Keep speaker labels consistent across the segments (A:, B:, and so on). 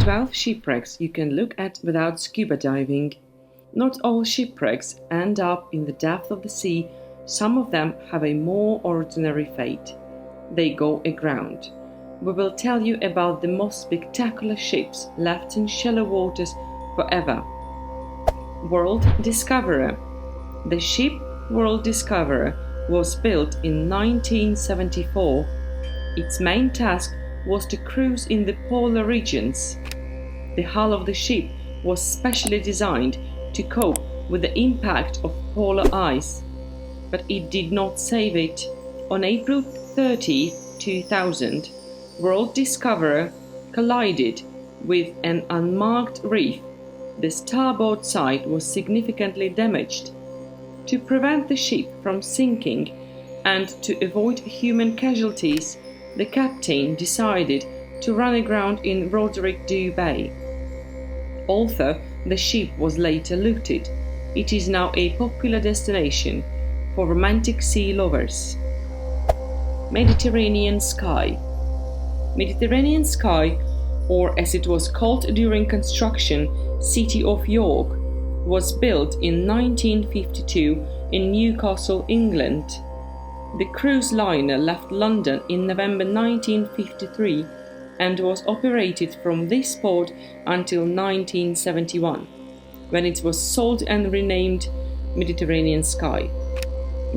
A: 12 shipwrecks you can look at without scuba diving. Not all shipwrecks end up in the depth of the sea, some of them have a more ordinary fate. They go aground. We will tell you about the most spectacular ships left in shallow waters forever. World Discoverer. The ship World Discoverer was built in 1974. Its main task was to cruise in the polar regions. The hull of the ship was specially designed to cope with the impact of polar ice, but it did not save it. On April 30, 2000, World Discoverer collided with an unmarked reef. The starboard side was significantly damaged. To prevent the ship from sinking and to avoid human casualties, the captain decided to run aground in Roderick Dhu Bay. Although the ship was later looted, it is now a popular destination for romantic sea lovers. Mediterranean Sky. Mediterranean Sky, or as it was called during construction, City of York, was built in 1952 in Newcastle, England. The cruise liner left London in November 1953 and was operated from this port until 1971, when it was sold and renamed Mediterranean Sky.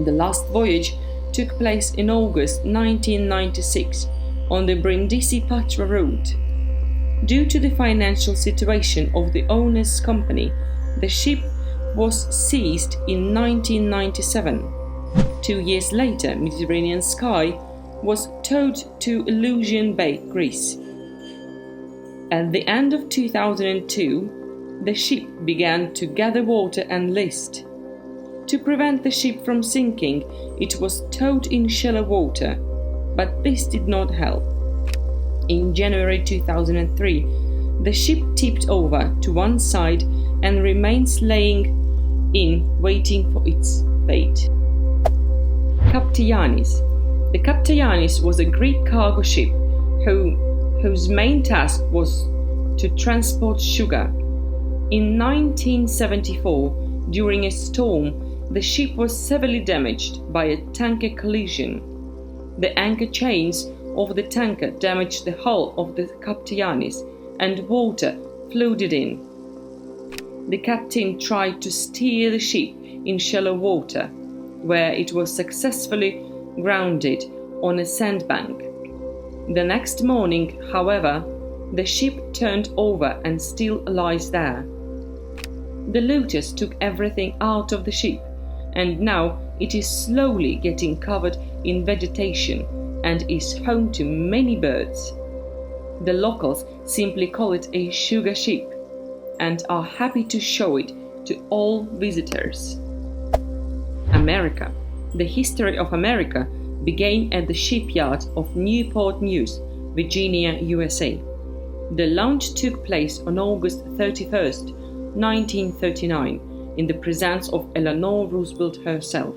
A: The last voyage took place in August 1996 on the Brindisi-Patra route. Due to the financial situation of the owner's company, the ship was seized in 1997. 2 years later, Mediterranean Sky was towed to Illusion Bay, Greece. At the end of 2002, the ship began to gather water and list. To prevent the ship from sinking, it was towed in shallow water, but this did not help. In January 2003, the ship tipped over to one side and remains laying in, waiting for its fate. Captayannis. The Captayannis was a Greek cargo ship whose main task was to transport sugar. In 1974, during a storm, the ship was severely damaged by a tanker collision. The anchor chains of the tanker damaged the hull of the Captayannis and water flooded in. The captain tried to steer the ship in shallow water, where it was successfully grounded on a sandbank. The next morning, however, the ship turned over and still lies there. The looters took everything out of the ship, and now it is slowly getting covered in vegetation and is home to many birds. The locals simply call it a sugar ship and are happy to show it to all visitors. America. The history of America began at the shipyard of Newport News, Virginia, USA. The launch took place on August 31st, 1939, in the presence of Eleanor Roosevelt herself.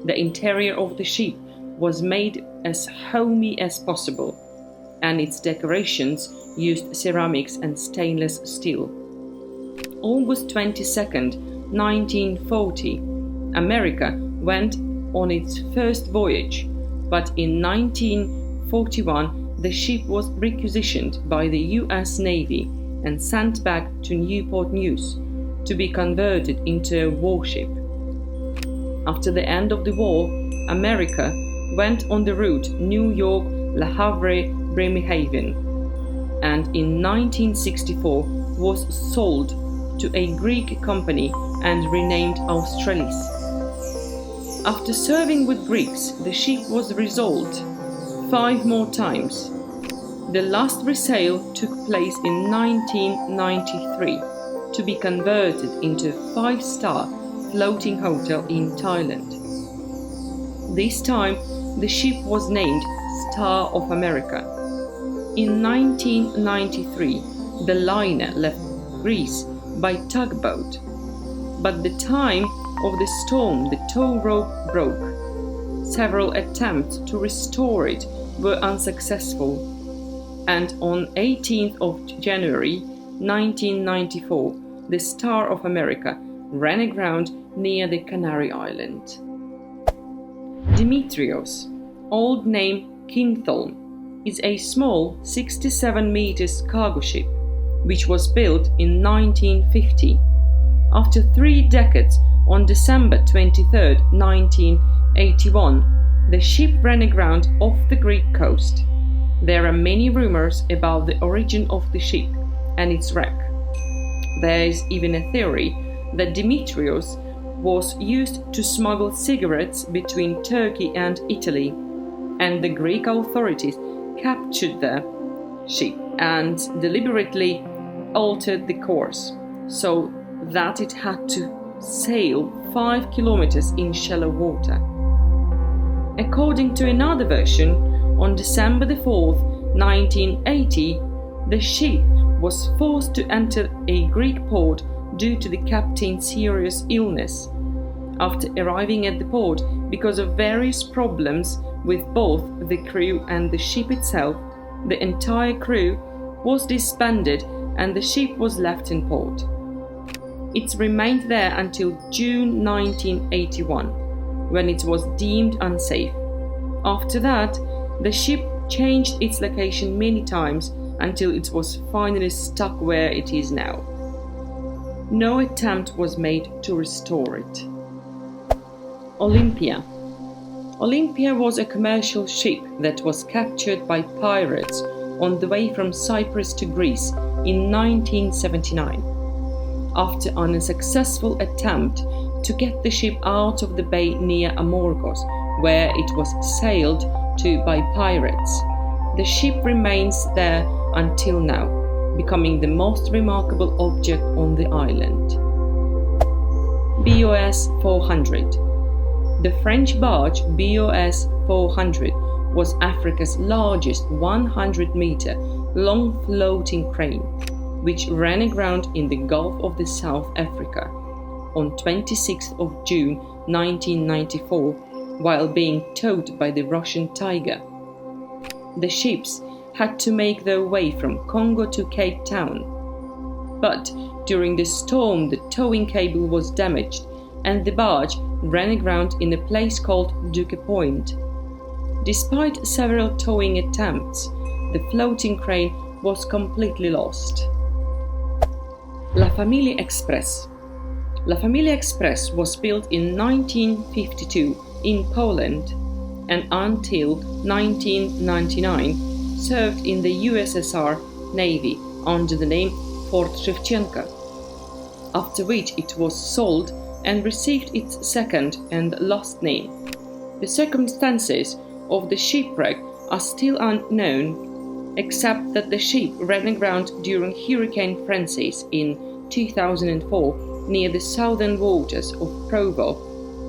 A: The interior of the ship was made as homey as possible, and its decorations used ceramics and stainless steel. August 22nd, 1940, America went on its first voyage, but in 1941 the ship was requisitioned by the US Navy and sent back to Newport News to be converted into a warship. After the end of the war, America went on the route New York, Le Havre, Bremerhaven, and in 1964 was sold to a Greek company and renamed Australis. After serving with Greeks, the ship was resold 5 more times. The last resale took place in 1993 to be converted into a 5-star floating hotel in Thailand. This time, the ship was named Star of America. In 1993, the liner left Greece by tugboat, but the time of the storm the tow rope broke. Several attempts to restore it were unsuccessful. and on 18th of January 1994, the Star of America ran aground near the Canary Island. Dimitrios, old name Kingtholm, is a small 67 meters cargo ship which was built in 1950. After 3 decades, on December 23, 1981, the ship ran aground off the Greek coast. There are many rumors about the origin of the ship and its wreck. There is even a theory that Dimitrios was used to smuggle cigarettes between Turkey and Italy, and the Greek authorities captured the ship and deliberately altered the course so that it had to sail 5 kilometers in shallow water. According to another version, on December 4, 1980, the ship was forced to enter a Greek port due to the captain's serious illness. After arriving at the port, because of various problems with both the crew and the ship itself, the entire crew was disbanded and the ship was left in port. It remained there until June 1981, when it was deemed unsafe. After that, the ship changed its location many times until it was finally stuck where it is now. No attempt was made to restore it. Olympia. Olympia was a commercial ship that was captured by pirates on the way from Cyprus to Greece in 1979. After an unsuccessful attempt to get the ship out of the bay near Amorgos, where it was sailed to by pirates, the ship remains there until now, becoming the most remarkable object on the island. BOS 400. The French barge BOS 400 was Africa's largest 100-meter long floating crane, which ran aground in the Gulf of the South Africa on 26th of June 1994 while being towed by the Russian Tiger. The ships had to make their way from Congo to Cape Town, but during the storm the towing cable was damaged and the barge ran aground in a place called Duke Point. Despite several towing attempts, the floating crane was completely lost. La Famille Express. La Famille Express was built in 1952 in Poland and until 1999 served in the USSR Navy under the name Fort Shevchenko, after which it was sold and received its second and last name. The circumstances of the shipwreck are still unknown, except that the ship ran aground during Hurricane Francis in 2004 near the southern waters of Provo,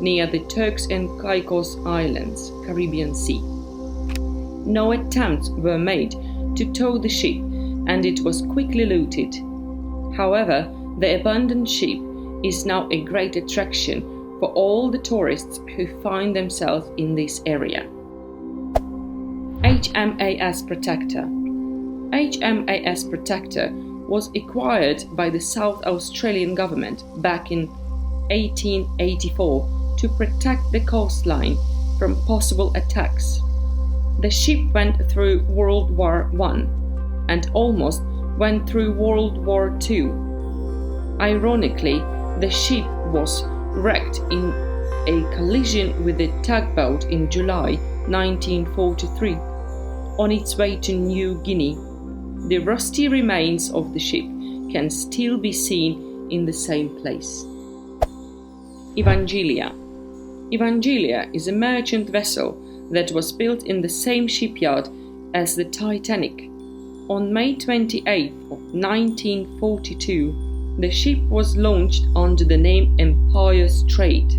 A: near the Turks and Caicos Islands, Caribbean Sea. No attempts were made to tow the ship, and it was quickly looted. However, the abandoned ship is now a great attraction for all the tourists who find themselves in this area. HMAS Protector. HMAS Protector was acquired by the South Australian government back in 1884 to protect the coastline from possible attacks. The ship went through World War I and almost went through World War II. Ironically, the ship was wrecked in a collision with a tugboat in July 1943 on its way to New Guinea. The rusty remains of the ship can still be seen in the same place. Evangelia. Evangelia is a merchant vessel that was built in the same shipyard as the Titanic. On May 28, 1942, the ship was launched under the name Empire Strait.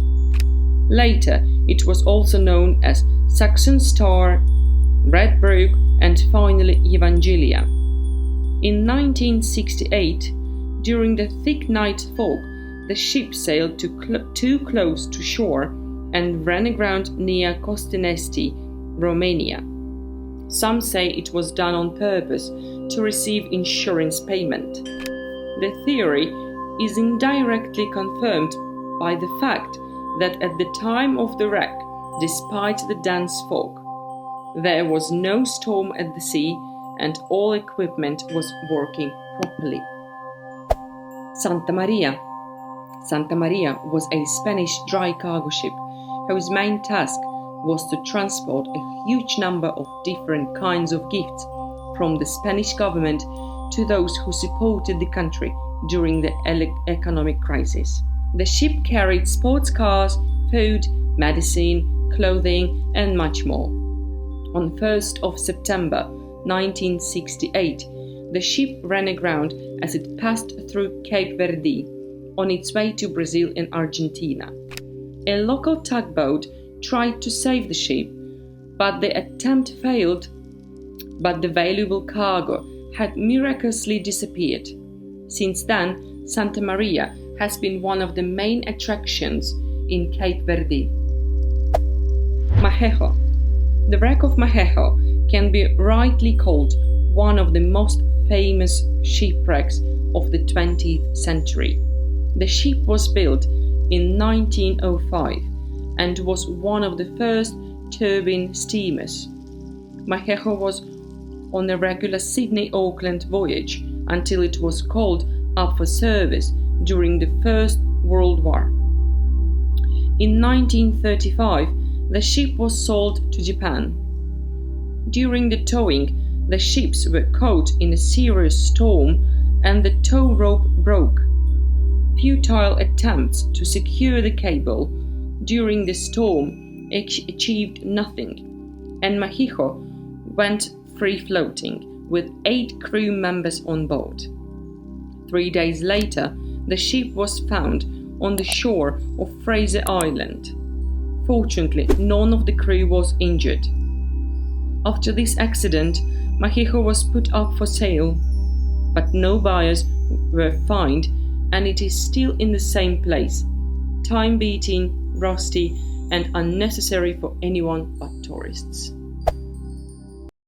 A: Later, it was also known as Saxon Star, Redbrook, and finally Evangelia. In 1968, during the thick night fog, the ship sailed too close to shore and ran aground near Costenesti, Romania. Some say it was done on purpose to receive insurance payment. The theory is indirectly confirmed by the fact that at the time of the wreck, despite the dense fog, there was no storm at the sea and all equipment was working properly. Santa Maria. Santa Maria was a Spanish dry cargo ship whose main task was to transport a huge number of different kinds of gifts from the Spanish government to those who supported the country during the economic crisis. The ship carried sports cars, food, medicine, clothing, and much more. On 1st of September 1968, the ship ran aground as it passed through Cape Verde on its way to Brazil and Argentina. A local tugboat tried to save the ship, but the attempt failed, but the valuable cargo had miraculously disappeared. Since then, Santa Maria has been one of the main attractions in Cape Verde. Maheho. The wreck of Maheho can be rightly called one of the most famous shipwrecks of the 20th century. The ship was built in 1905 and was one of the first turbine steamers. Maheho was on a regular Sydney-Auckland voyage until it was called up for service during the First World War. In 1935, the ship was sold to Japan. During the towing, the ships were caught in a serious storm and the tow rope broke. Futile attempts to secure the cable during the storm achieved nothing, and Maheho went free-floating with 8 crew members on board. 3 days later, the ship was found on the shore of Fraser Island. Fortunately, none of the crew was injured. After this accident, Maheho was put up for sale, but no buyers were found, and it is still in the same place, time-beating, rusty, and unnecessary for anyone but tourists.